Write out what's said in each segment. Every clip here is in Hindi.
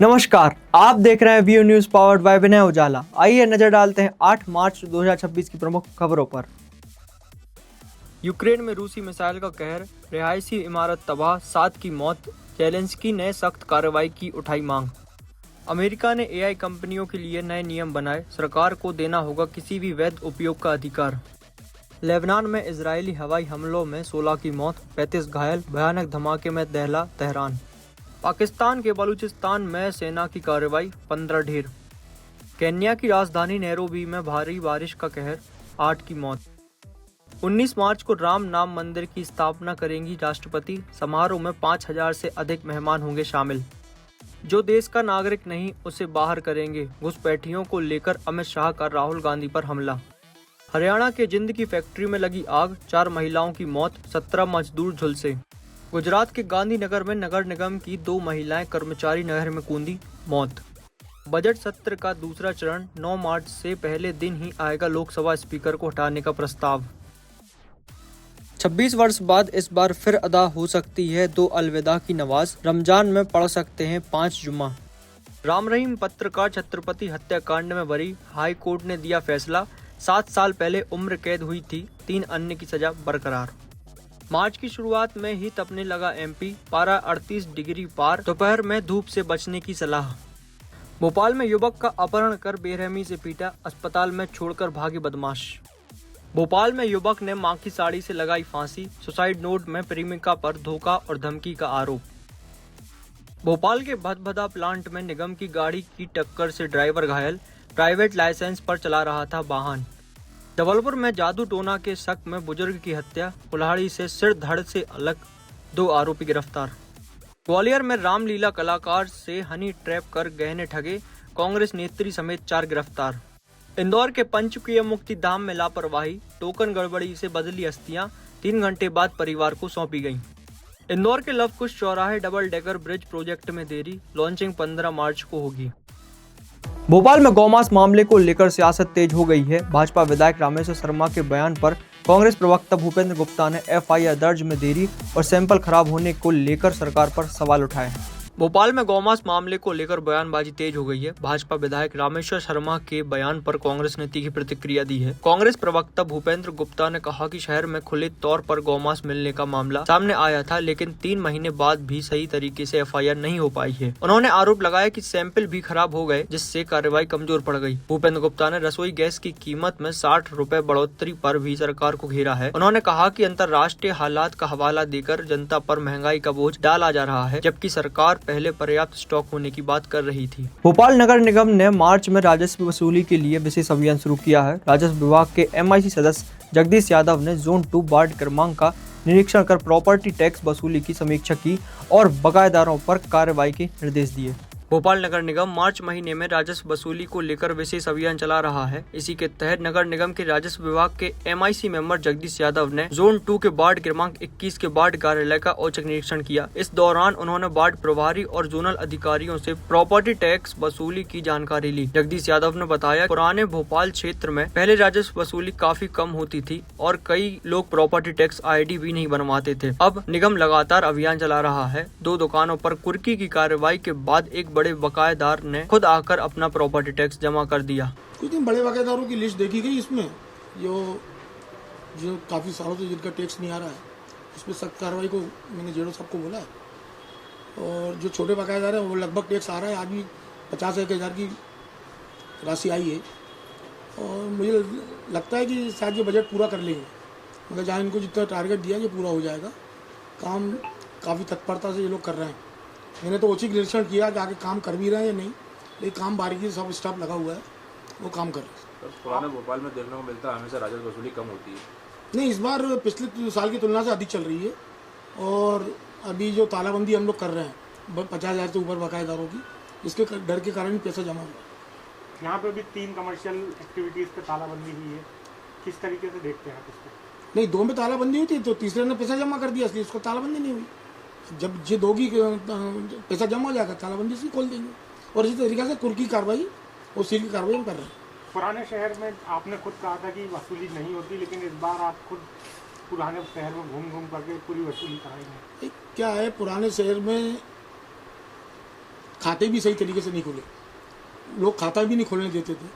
नमस्कार, आप देख रहे हैं व्यू न्यूज पावर्ड बाय विनय उजाला। आइए नजर डालते हैं 8 मार्च 2026 की प्रमुख खबरों पर। यूक्रेन में रूसी मिसाइल का कहर, रिहायशी इमारत तबाह, 7 की मौत। जेलेंस्की ने सख्त कार्रवाई की उठाई मांग। अमेरिका ने एआई कंपनियों के लिए नए नियम बनाए, सरकार को देना होगा किसी भी वैध उपयोग का अधिकार। लेबनान में इजरायली हवाई हमलों में 16 की मौत, 35 घायल, भयानक धमाके में दहला तेहरान। पाकिस्तान के बलूचिस्तान में सेना की कार्रवाई, 15 ढेर। केन्या की राजधानी नैरोबी में भारी बारिश का कहर, 8 की मौत। 19 मार्च को राम नाम मंदिर की स्थापना करेंगी राष्ट्रपति। समारोह में 5000 से अधिक मेहमान होंगे शामिल। जो देश का नागरिक नहीं उसे बाहर करेंगे, घुसपैठियों को लेकर अमित शाह का राहुल गांधी पर हमला। हरियाणा के जिंद की फैक्ट्री में लगी आग, 4 महिलाओं की मौत, 17 मजदूर झुलसे। गुजरात के गांधीनगर में नगर निगम की 2 महिलाएं कर्मचारी नहर में कूदी, मौत। बजट सत्र का दूसरा चरण 9 मार्च से पहले दिन ही आएगा। लोकसभा स्पीकर को हटाने का प्रस्ताव। 26 वर्ष बाद इस बार फिर अदा हो सकती है 2 अलविदा की नमाज। रमजान में पढ़ सकते हैं 5 जुमा। राम रहीम पत्रकार छत्रपति हत्याकांड में बरी, हाई कोर्ट ने दिया फैसला। 7 साल पहले उम्र कैद हुई थी, 3 अन्य की सजा बरकरार। मार्च की शुरुआत में ही तपने लगा एमपी, पारा 38 डिग्री पार, दोपहर में धूप से बचने की सलाह। भोपाल में युवक का अपहरण कर बेरहमी से पीटा, अस्पताल में छोड़कर भागे बदमाश। भोपाल में युवक ने मां की साड़ी से लगाई फांसी, सुसाइड नोट में प्रेमिका पर धोखा और धमकी का आरोप। भोपाल के भदभदा प्लांट में निगम की गाड़ी की टक्कर से ड्राइवर घायल, प्राइवेट लाइसेंस पर चला रहा था वाहन। जबलपुर में जादू टोना के शक में बुजुर्ग की हत्या, कुल्हाड़ी से सिर धड़ से अलग, 2 आरोपी गिरफ्तार। ग्वालियर में रामलीला कलाकार से हनी ट्रैप कर गहने ठगे, कांग्रेस नेत्री समेत 4 गिरफ्तार। इंदौर के पंचकुला मुक्ति धाम में लापरवाही, टोकन गड़बड़ी से बदली अस्थियां, 3 घंटे बाद परिवार को सौंपी गईं। इंदौर के लवकुश चौराहे डबल डेकर ब्रिज प्रोजेक्ट में देरी, लॉन्चिंग 15 मार्च को होगी। भोपाल में गौमांस मामले को लेकर सियासत तेज हो गई है। भाजपा विधायक रामेश्वर शर्मा के बयान पर कांग्रेस प्रवक्ता भूपेंद्र गुप्ता ने एफआईआर दर्ज में देरी और सैंपल खराब होने को लेकर सरकार पर सवाल उठाए। भोपाल में गौमांस मामले को लेकर बयानबाजी तेज हो गई है। भाजपा विधायक रामेश्वर शर्मा के बयान पर कांग्रेस ने तीखी प्रतिक्रिया दी है। कांग्रेस प्रवक्ता भूपेंद्र गुप्ता ने कहा कि शहर में खुले तौर पर गौमांस मिलने का मामला सामने आया था, लेकिन 3 महीने बाद भी सही तरीके से एफआईआर नहीं हो पाई है। उन्होंने आरोप लगाया कि सैंपल भी खराब हो गए, जिससे कार्रवाई कमजोर पड़ गई। भूपेंद्र गुप्ता ने रसोई गैस की कीमत में 60 रुपए बढ़ोतरी पर भी सरकार को घेरा है। उन्होंने कहा कि अंतर्राष्ट्रीय हालात का हवाला देकर जनता पर महंगाई का बोझ डाला जा रहा है, जबकि सरकार पहले पर्याप्त स्टॉक होने की बात कर रही थी। भोपाल नगर निगम ने मार्च में राजस्व वसूली के लिए विशेष अभियान शुरू किया है। राजस्व विभाग के एमआईसी सदस्य जगदीश यादव ने जोन 2 वार्ड क्रमांक का निरीक्षण कर प्रॉपर्टी टैक्स वसूली की समीक्षा की और बकायेदारों पर कार्रवाई के निर्देश दिए। भोपाल नगर निगम मार्च महीने में राजस्व वसूली को लेकर विशेष अभियान चला रहा है। इसी के तहत नगर निगम के राजस्व विभाग के एमआईसी मेंबर जगदीश यादव ने जोन 2 के वार्ड क्रमांक 21 के वार्ड कार्यालय का औचक निरीक्षण किया। इस दौरान उन्होंने वार्ड प्रभारी और जोनल अधिकारियों से प्रॉपर्टी टैक्स वसूली की जानकारी ली। जगदीश यादव ने बताया, पुराने भोपाल क्षेत्र में पहले राजस्व वसूली काफी कम होती थी और कई लोग प्रॉपर्टी टैक्स आईडी भी नहीं बनवाते थे। अब निगम लगातार अभियान चला रहा है। 2 दुकानों पर कुर्की की कार्रवाई के बाद एक बड़े बकायेदार ने खुद आकर अपना प्रॉपर्टी टैक्स जमा कर दिया। कुछ दिन बड़े बकायेदारों की लिस्ट देखी गई, इसमें जो काफ़ी सालों से जिनका टैक्स नहीं आ रहा है, उसमें सख्त कार्रवाई को मैंने जेडो साहब को बोला है। और जो छोटे बकायेदार हैं वो लगभग टैक्स आ रहा है, आज भी 50,000 की राशि आई है। और मुझे लगता है कि शायद ये बजट पूरा कर लेंगे, मतलब जहाँ इनको जितना टारगेट दिया ये पूरा हो जाएगा। काम काफ़ी तत्परता से ये लोग कर रहे हैं। मैंने तो उचित निरीक्षण किया कि आगे काम कर भी रहे हैं या नहीं, लेकिन काम बारीकी से सब स्टाफ लगा हुआ है, वो काम कर रहे हैं। पुराने भोपाल में देखने को मिलता है हमेशा राजस्व वसूली कम होती है। नहीं, इस बार पिछले साल की तुलना से अधिक चल रही है। और अभी जो तालाबंदी हम लोग कर रहे हैं 50,000 से ऊपर बकायेदारों की, इसके डर के कारण पैसा जमा हुआ। यहाँ पे भी 3 कमर्शियल एक्टिविटीज़ पे तालाबंदी हुई है, किस तरीके से देखते हैं आप इसको? नहीं, 2 में तालाबंदी हुई थी तो तीसरे ने पैसा जमा कर दिया, इसलिए उसको तालाबंदी नहीं हुई। जब ये 2 की पैसा जमा हो जाएगा तालाबंदी से खोल देंगे। और इसी तरीके से कुर्की कार्रवाई और सील की कार्रवाई हम कर रहे हैं। पुराने शहर में आपने खुद कहा था कि वसूली नहीं होती, लेकिन इस बार आप खुद पुराने शहर में घूम घूम करके पूरी वसूली कराएंगे। क्या है, पुराने शहर में खाते भी सही तरीके से नहीं खोले, लोग खाता भी नहीं खोलने देते थे।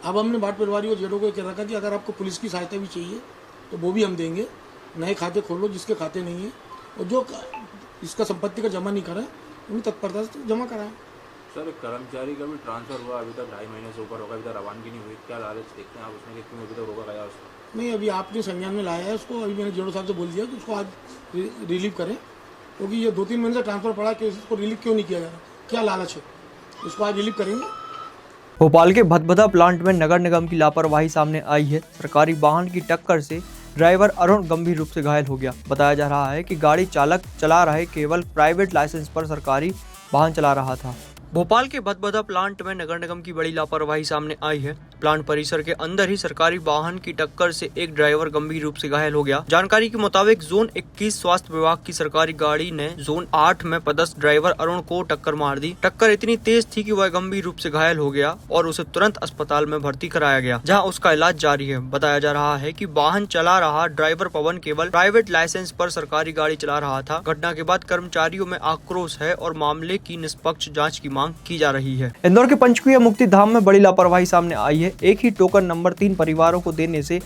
अब हमने बाट पटवारी और जेडो को कह रखा कि अगर आपको पुलिस की सहायता भी चाहिए तो वो भी हम देंगे, नए खाते खोलो जिसके खाते नहीं है, और जो इसका संपत्ति का जमा नहीं करा उन्हें तत्परता से जमा कराएं। सर कर्मचारी का भी ट्रांसफर हुआ, अभी तक 2.5 महीने से ऊपर होगा, अभी तक रवानगी नहीं हुई, क्या लालच देखते हैं आप उसमें कि क्यों अभी तक रोका गया उसको? नहीं, अभी आपने संज्ञान में लाया है उसको, अभी मैंने जेडो साहब से बोल दिया कि उसको आज रिलीव करें, क्योंकि ये 2-3 महीने से ट्रांसफर पड़ा कि इसको रिलीव क्यों नहीं किया जा रहा, क्या लालच है, इसको आज रिलीव करेंगे। भोपाल के भदभदा प्लांट में नगर निगम की लापरवाही सामने आई है। सरकारी वाहन की टक्कर से ड्राइवर अरुण गंभीर रूप से घायल हो गया। बताया जा रहा है कि गाड़ी चालक चला रहे केवल प्राइवेट लाइसेंस पर सरकारी वाहन चला रहा था। भोपाल के भदभदा प्लांट में नगर निगम की बड़ी लापरवाही सामने आई है। प्लांट परिसर के अंदर ही सरकारी वाहन की टक्कर से एक ड्राइवर गंभीर रूप से घायल हो गया। जानकारी के मुताबिक जोन 21 स्वास्थ्य विभाग की सरकारी गाड़ी ने जोन 8 में पदस्थ ड्राइवर अरुण को टक्कर मार दी। टक्कर इतनी तेज थी कि वह गंभीर रूप से घायल हो गया और उसे तुरंत अस्पताल में भर्ती कराया गया, जहाँ उसका इलाज जारी है। बताया जा रहा है कि वाहन चला रहा ड्राइवर पवन केवल प्राइवेट लाइसेंस पर सरकारी गाड़ी चला रहा था। घटना के बाद कर्मचारियों में आक्रोश है और मामले की निष्पक्ष जाँच की मांग की जा रही है। इंदौर के पंचकुला मुक्ति धाम में बड़ी लापरवाही सामने आई है। एक ही टोकन नंबर 3 परिवारों को देने से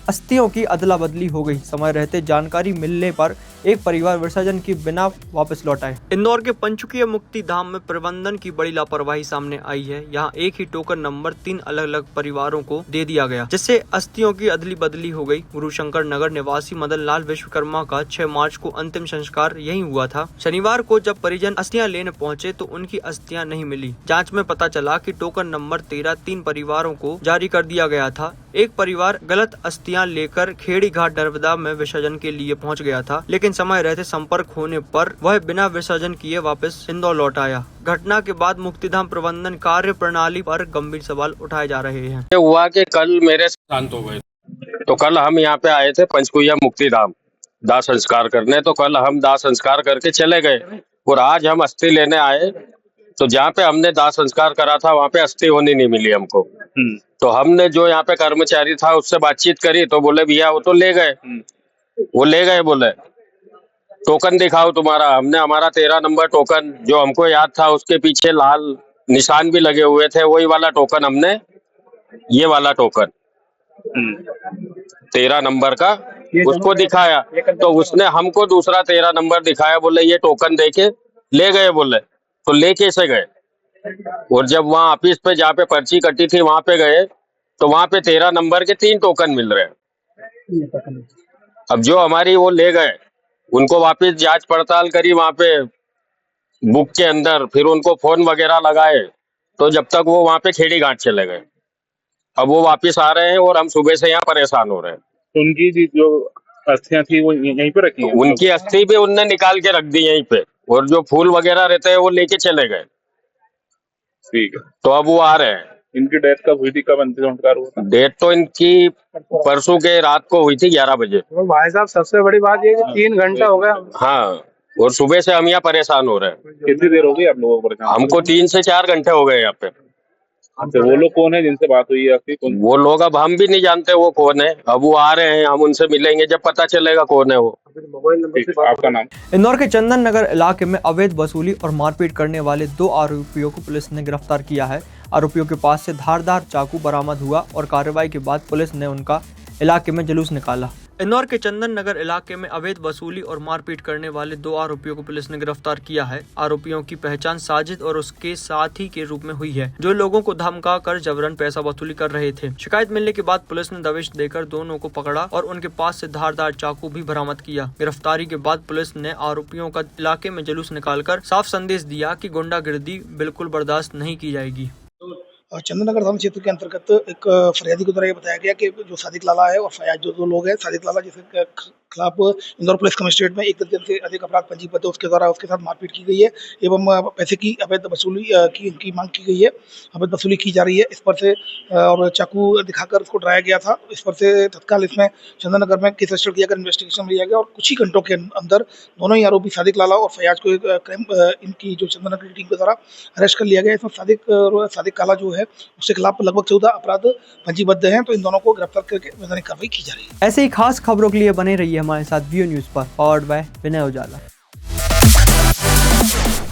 अस्थियों की अदला बदली हो गई। समय रहते जानकारी मिलने पर एक परिवार विसर्जन के बिना वापस लौट आए। इंदौर के पंचकुला मुक्ति धाम में प्रबंधन की बड़ी लापरवाही सामने आई है। यहाँ एक ही टोकन नंबर 3 अलग अलग परिवारों को दे दिया गया, जिससे अस्थियों की अदली बदली हो गई। गुरुशंकर नगर निवासी मदन लाल विश्वकर्मा का 6 मार्च को अंतिम संस्कार यहीं हुआ था। शनिवार को जब परिजन अस्थियां लेने पहुंचे तो उनकी अस्थियां नहीं मिली। जांच में पता चला कि टोकन नंबर 13 3 परिवारों को जारी कर दिया गया था। एक परिवार गलत अस्थियां लेकर खेड़ी घाट नर्मदा में विसर्जन के लिए पहुंच गया था, लेकिन समय रहते संपर्क होने पर वह बिना विसर्जन किए वापस इंदौर लौट आया। घटना के बाद मुक्तिधाम प्रबंधन कार्य प्रणाली पर गंभीर सवाल उठाए जा रहे हैं। हुआ कि कल मेरे शांत हो गए, तो कल हम यहाँ पे आए थे पंचकुला मुक्तिधाम दाह संस्कार करने। तो कल हम दाह संस्कार करके चले गए और आज हम अस्थि लेने आए, तो जहाँ पे हमने दाह संस्कार करा था वहाँ पे अस्थि होनी नहीं मिली हमको। तो हमने जो यहाँ पे कर्मचारी था उससे बातचीत करी तो बोले भैया वो तो ले गए, वो ले गए, बोले टोकन दिखाओ तुम्हारा। हमने हमारा 13 नंबर टोकन जो हमको याद था उसके पीछे लाल निशान भी लगे हुए थे, वही वाला टोकन हमने, ये वाला टोकन 13 नंबर का उसको दिखाया, तो उसने हमको दूसरा 13 नंबर दिखाया, बोले ये टोकन देके ले गए। बोले तो ले कैसे गए? और जब वहाँ ऑफिस पे जहाँ पे पर्ची कटी थी वहां पे गए तो वहां पे 13 नंबर के 3 टोकन मिल रहे हैं। अब जो हमारी वो ले गए उनको वापस जांच पड़ताल करी वहां पे बुक के अंदर, फिर उनको फोन वगैरह लगाए, तो जब तक वो वहां पे खेड़ी घाट चले गए। अब वो वापस आ रहे हैं और हम सुबह से यहाँ परेशान हो रहे हैं। उनकी जो अस्थियां थी वो यहीं पे रखी हैं? उनकी अस्थि भी उनने निकाल के रख दी यहीं पे, और जो फूल वगैरह रहते हैं वो लेके चले गए। ठीक है, तो अब वो आ रहे हैं। इनकी डेथ कब हुई थी, कब अंतिम संस्कार हुआ? डेट तो इनकी परसों के रात को हुई थी 11 बजे। तो भाई साहब सबसे बड़ी बात ये कि 3 घंटा हो गया। हाँ, और सुबह से हम यहाँ परेशान हो रहे हैं। कितनी देर हो गई आप लोगों को? हमको 3 से 4 घंटे हो गए यहाँ पे। तो वो लोग कौन है जिनसे बात हुई है आपकी? वो लोग अब हम भी नहीं जानते वो कौन है। अब वो आ रहे हैं, हम उनसे मिलेंगे, जब पता चलेगा कौन है वो। आपका नाम? इंदौर के चंदन नगर इलाके में अवैध वसूली और मारपीट करने वाले 2 आरोपियों को पुलिस ने गिरफ्तार किया है। आरोपियों के पास से धारदार चाकू बरामद हुआ और कार्रवाई के बाद पुलिस ने उनका इलाके में जुलूस निकाला। इंदौर के चंदन नगर इलाके में अवैध वसूली और मारपीट करने वाले 2 आरोपियों को पुलिस ने गिरफ्तार किया है। आरोपियों की पहचान साजिद और उसके साथी के रूप में हुई है, जो लोगों को धमका कर जबरन पैसा वसूली कर रहे थे। शिकायत मिलने के बाद पुलिस ने दबिश देकर दोनों को पकड़ा और उनके पास से धारदार चाकू भी बरामद किया। गिरफ्तारी के बाद पुलिस ने आरोपियों का इलाके में जुलूस निकालकर साफ संदेश दिया कि गुंडागिर्दी बिल्कुल बर्दाश्त नहीं की जाएगी। चंदननगर थाना क्षेत्र के अंतर्गत एक फरियादी को द्वारा ये बताया गया कि जो सादिक लाला है और फयाज जो 2 लोग हैं, सादिक लाला जिसके खिलाफ इंदौर पुलिस कमिश्नरेट में 1 दर्जन से अधिक अपराध पंजीबद्ध है, उसके द्वारा उसके साथ मारपीट की गई है एवं पैसे की अवैध वसूली की इनकी मांग की गई है, अवैध वसूली की जा रही है। इस पर से और चाकू दिखाकर उसको डराया गया था। इस पर से तत्काल इसमें चंदननगर में केस रजिस्टर किया गया, इन्वेस्टिगेशन में लिया गया और कुछ ही घंटों के अंदर दोनों ही आरोपी सादिक लाला और फयाज को इनकी जो चंदननगर की टीम के द्वारा अरेस्ट कर लिया गया। इसमें सादिक काला जो है उसके खिलाफ लगभग 14 अपराध पंजीबद्ध हैं, तो इन दोनों को गिरफ्तार करके वैधानिक कार्रवाई की जा रही है। ऐसे ही खास खबरों के लिए बने रहिए हमारे साथ व्यू न्यूज़ पर, और विनय उजाला।